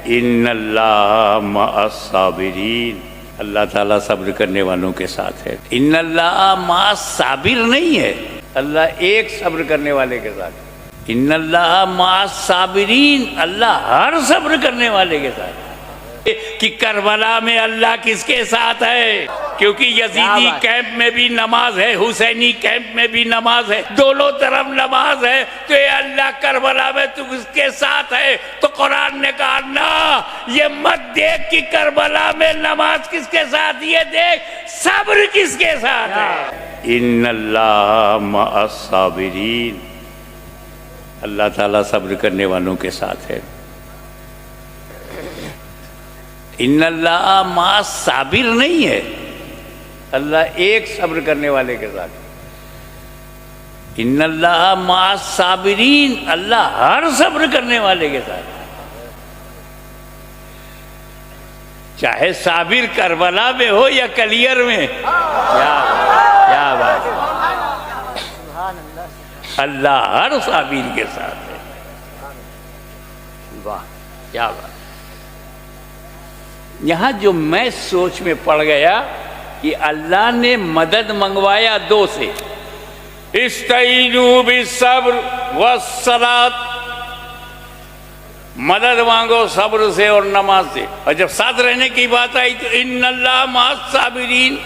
इन्नल्लाह मअस्साबिरीन, अल्लाह ताला सब्र करने वालों के साथ है। इन्नल्लाह मअस्साबिर नहीं है, अल्लाह एक सब्र करने वाले के साथ है। इन्नल्लाह मअस्साबिरीन, अल्लाह हर सब्र करने वाले के साथ है। कि करबला में अल्लाह किसके साथ है? क्योंकि यजीदी कैंप में भी नमाज है, हुसैनी कैंप में भी नमाज है, दोनों तरफ नमाज है। तो ये अल्लाह करबला में तू किसके साथ है? तो कुरान ने कहा ना, ये मत देख कि करबला में नमाज किसके साथ, ये देख सब्र किसके साथ है। इन्नल्लाह मअस्साबिरीन, अल्लाह ताला सब्र करने वालों के साथ है। इन्नल्लाह मअस्साबिर नहीं है, अल्लाह एक सब्र करने वाले के साथ। इन्नल्लाह मअस्साबिरीन, अल्लाह हर सब्र करने वाले के साथ। चाहे साबिर करबला में हो या कलियर में, क्या बात, अल्लाह हर साबिर के साथ है। वाह क्या बात। यहाँ जो मैं सोच में पड़ गया कि अल्लाह ने मदद मंगवाया दो से, इस्तईनु बिस्सब्र वस्सलात, मदद मांगो सब्र से और नमाज से। और जब साथ रहने की बात आई तो इन्नल्लाह मअस्साबिरीन,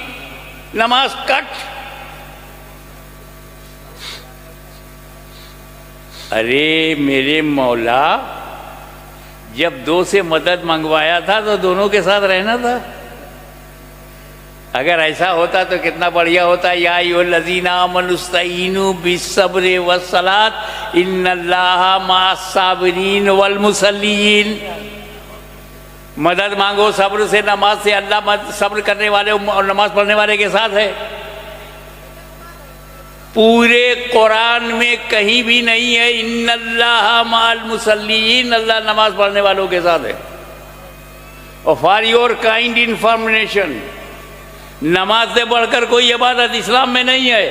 नमाज कट। अरे मेरे मौला, जब दो से मदद मंगवाया था तो दोनों के साथ रहना था। अगर ऐसा होता तो कितना बढ़िया होता। या अय्युहल्लज़ीना आमनुस्तईनु बिस्सब्रि वस्सलात इन्नल्लाहा मअस्साबिरीन वल मुसल्लीन, मदद मांगो सब्र से नमाज से, अल्लाह सब्र करने वाले और नमाज पढ़ने वाले के साथ है। पूरे कुरान में कहीं भी नहीं है इन्नल्लाह माल मुसल्लीन, अल्लाह नमाज पढ़ने वालों के साथ है। और फॉर योर काइंड इंफॉर्मेशन, नमाज से बढ़कर कोई इबादत इस्लाम में नहीं है।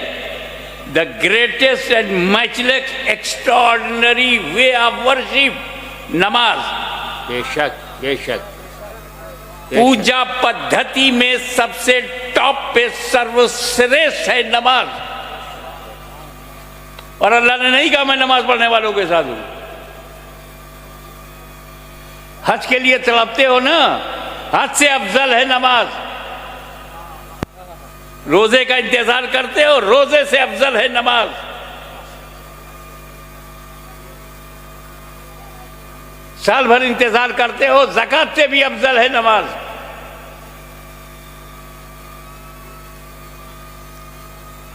The greatest and matchless extraordinary way of worship, नमाज। बेशक बेशक पूजा पद्धति में सबसे टॉप पे सर्वश्रेष्ठ है नमाज। और अल्लाह ने नहीं कहा मैं नमाज पढ़ने वालों के साथ हूं। हज के लिए तड़पते हो ना, हज से अफजल है नमाज। रोजे का इंतजार करते हो, रोजे से अफजल है नमाज। साल भर इंतजार करते हो, ज़कात से भी अफजल है नमाज।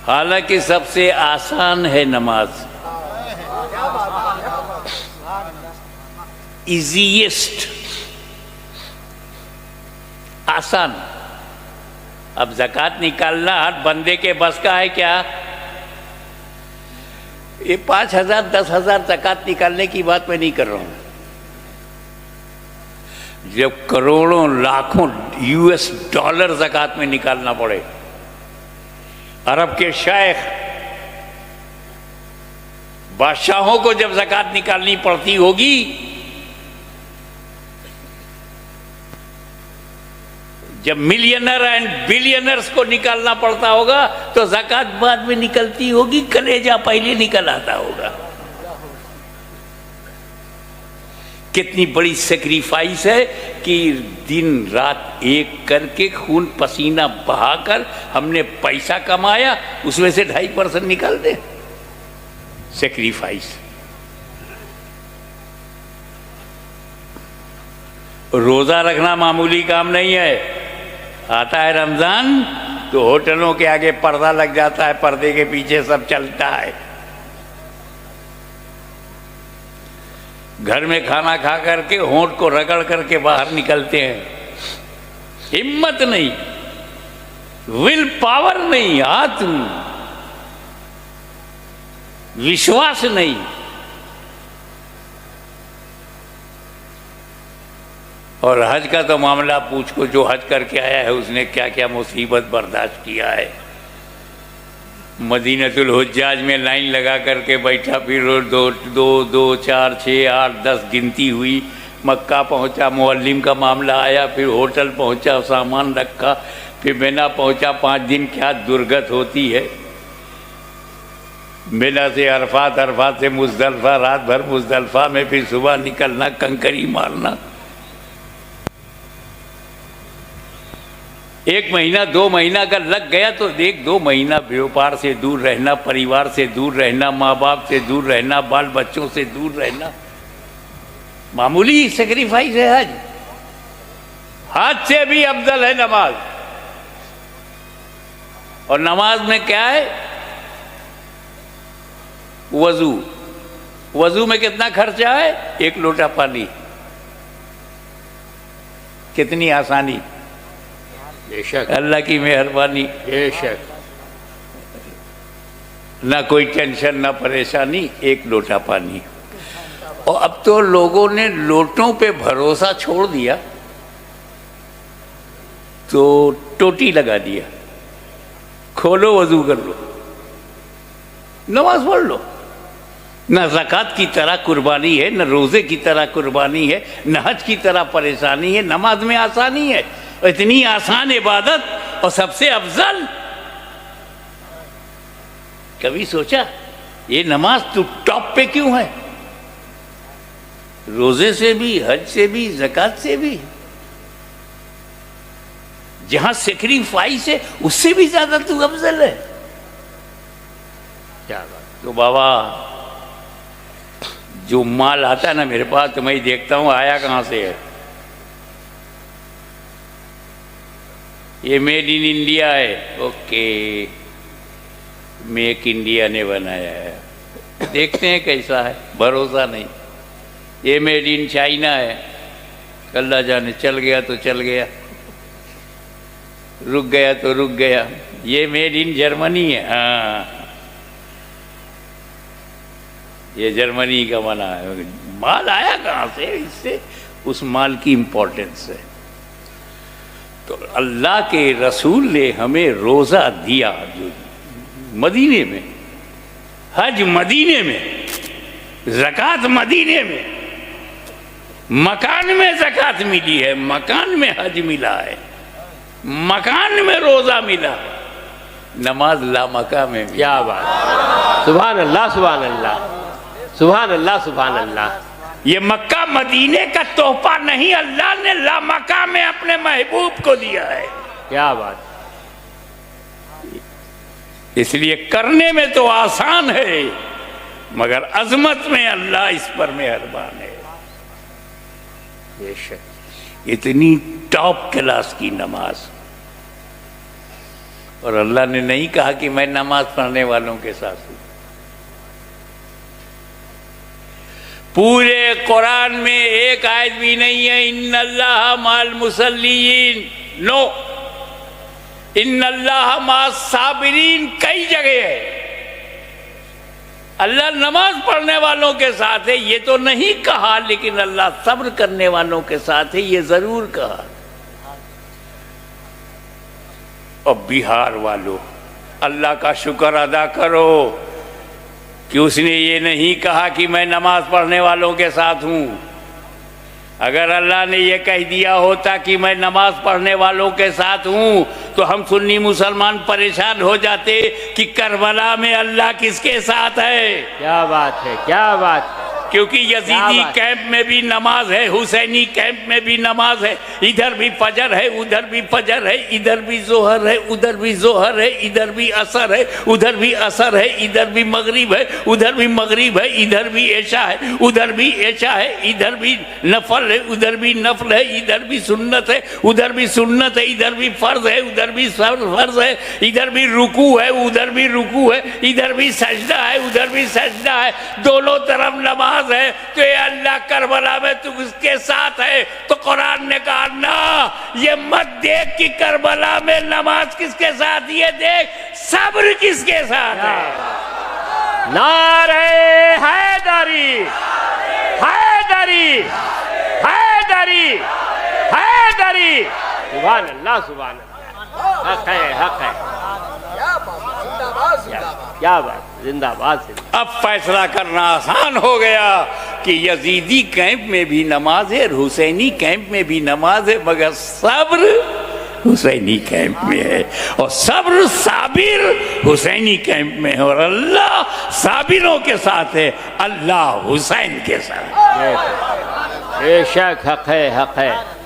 हालांकि सबसे आसान है नमाज, इजीएस्ट, आसान। अब ज़कात निकालना हर बंदे के बस का है क्या? ये 5,000 10,000 ज़कात निकालने की बात मैं नहीं कर रहा हूं। जब करोड़ों लाखों US डॉलर ज़कात में निकालना पड़े, अरब के शेख बादशाहों को जब ज़कात निकालनी पड़ती होगी, जब मिलियनर एंड बिलियनर्स को निकालना पड़ता होगा, तो ज़कात बाद में निकलती होगी, कलेजा पहले निकल आता होगा। कितनी बड़ी सेक्रीफाइस है कि दिन रात एक करके खून पसीना बहाकर हमने पैसा कमाया, उसमें से 2.5% निकाल दे। सेक्रीफाइस। रोजा रखना मामूली काम नहीं है। आता है रमजान तो होटलों के आगे पर्दा लग जाता है, पर्दे के पीछे सब चलता है। घर में खाना खा करके होंठ को रगड़ करके बाहर निकलते हैं। हिम्मत नहीं, विल पावर नहीं, आत्म विश्वास नहीं। और हज का तो मामला पूछ को, जो हज करके आया है उसने क्या क्या मुसीबत बर्दाश्त किया है। मदीनतुल हुज्जाज में लाइन लगा करके बैठा, फिर 2 2 4 6 8 10 गिनती हुई, मक्का पहुंचा, मुअल्लिम का मामला आया, फिर होटल पहुंचा, सामान रखा, फिर मिना पहुंचा। 5 दिन क्या दुर्गत होती है। मिना से अरफात, अरफात से मुजदलफा, रात भर मुजदलफा में, फिर सुबह निकलना, कंकरी मारना। 1 महीना 2 महीना अगर लग गया तो 1-2 महीना व्यापार से दूर रहना, परिवार से दूर रहना, माँ बाप से दूर रहना, बाल बच्चों से दूर रहना, मामूली सेक्रीफाइस है हज। हज से भी अफजल है नमाज। और नमाज में क्या है? वजू। वजू में कितना खर्चा है? 1 लोटा पानी। कितनी आसानी, बेशक, अल्लाह की मेहरबानी। बेशक, ना कोई टेंशन, ना परेशानी, 1 लोटा पानी। और अब तो लोगों ने लोटों पे भरोसा छोड़ दिया, तो टोटी लगा दिया, खोलो वजू कर लो, नमाज पढ़ लो। न ज़कात की तरह कुर्बानी है, न रोज़े की तरह कुर्बानी है, न हज की तरह परेशानी है, नमाज में आसानी है। इतनी आसान इबादत और सबसे अफजल। कभी सोचा ये नमाज तो टॉप पे क्यों है? रोजे से भी, हज से भी, ज़कात से भी। जहां सेक्रीफाइस है उससे भी ज्यादा तू अफजल है। क्या बात। तो बाबा जो माल आता है ना मेरे पास, तो मैं देखता हूं आया कहां से है। ये मेड इन इंडिया है। ओके, मेक इंडिया ने बनाया है, देखते हैं कैसा है, भरोसा नहीं। ये मेड इन चाइना है, अल्लाह जाने, चल गया तो चल गया, रुक गया तो रुक गया। ये मेड इन जर्मनी है, हाँ ये जर्मनी का बना है। माल आया कहाँ से? इससे उस माल की इम्पोर्टेंस है। तो अल्लाह के रसूल ने हमें रोज़ा दिया, जो मदीने में, हज मदीने में, ज़कात मदीने में, मकान में ज़कात मिली है, मकान में हज मिला है, मकान में रोज़ा मिला, नमाज लामका में। क्या बात, सुभान अल्लाह, सुभान अल्लाह, सुभान अल्लाह, सुभान अल्लाह। ये मक्का मदीने का तोहफा नहीं, अल्लाह ने लामका में अपने महबूब को दिया है। क्या बात। इसलिए करने में तो आसान है, मगर अजमत में अल्लाह इस पर मेहरबान है। बेशक, इतनी टॉप क्लास की नमाज। और अल्लाह ने नहीं कहा कि मैं नमाज पढ़ने वालों के साथ हूं। पूरे कुरान में एक आयत भी नहीं है इन्नल्लाह माल मुसल्लीन, नो, इन्नल्लाह मास साबिरीन कई जगह है। अल्लाह नमाज पढ़ने वालों के साथ है ये तो नहीं कहा, लेकिन अल्लाह सब्र करने वालों के साथ है ये जरूर कहा। और बिहार वालों, अल्लाह का शुक्र अदा करो कि उसने ये नहीं कहा कि मैं नमाज पढ़ने वालों के साथ हूं। अगर अल्लाह ने ये कह दिया होता कि मैं नमाज पढ़ने वालों के साथ हूं, तो हम सुन्नी मुसलमान परेशान हो जाते कि करबला में अल्लाह किसके साथ है। क्या बात है, क्या बात है। क्योंकि यजीदी कैंप में भी नमाज है, हुसैनी कैंप में भी नमाज है, इधर भी फजर है, उधर भी फजर है, इधर भी जोहर है, उधर भी जोहर है, इधर भी असर है, उधर भी असर है, इधर भी मगरिब है, उधर भी मगरिब है, इधर भी ऐशा है, उधर भी ऐशा है, इधर भी नफल है, उधर भी नफल है, इधर भी सुन्नत है, उधर भी सुन्नत है, इधर भी फर्ज है, उधर भी फर्ज है, इधर भी रुकू है, उधर भी रुकू है, इधर भी सजदा है, उधर भी सजदा है, दोनों तरफ नमाज है। तो ये अल्लाह करबला में तू किसके साथ है? तो कुरान ने कहा ना, ये मत देख कि करबला में नमाज किसके साथ, ये देख सब्र किसके साथ है। नारे हैदरी, हैदरी, हैदरी, हैदरी। सुभान अल्लाह, सुभान अल्लाह। हक है, हक है। क्या बात, जिंदाबाद जिंदाबाद। अब फैसला करना आसान हो गया कि यजीदी कैंप में भी नमाज है और हुसैनी कैंप में भी नमाज है, मगर सब्र हुसैनी कैंप में है और सब्र साबिर हुसैनी कैंप में है, और अल्लाह साबिरों के साथ है, अल्लाह हुसैन के साथ। बेशक हक है, हक है।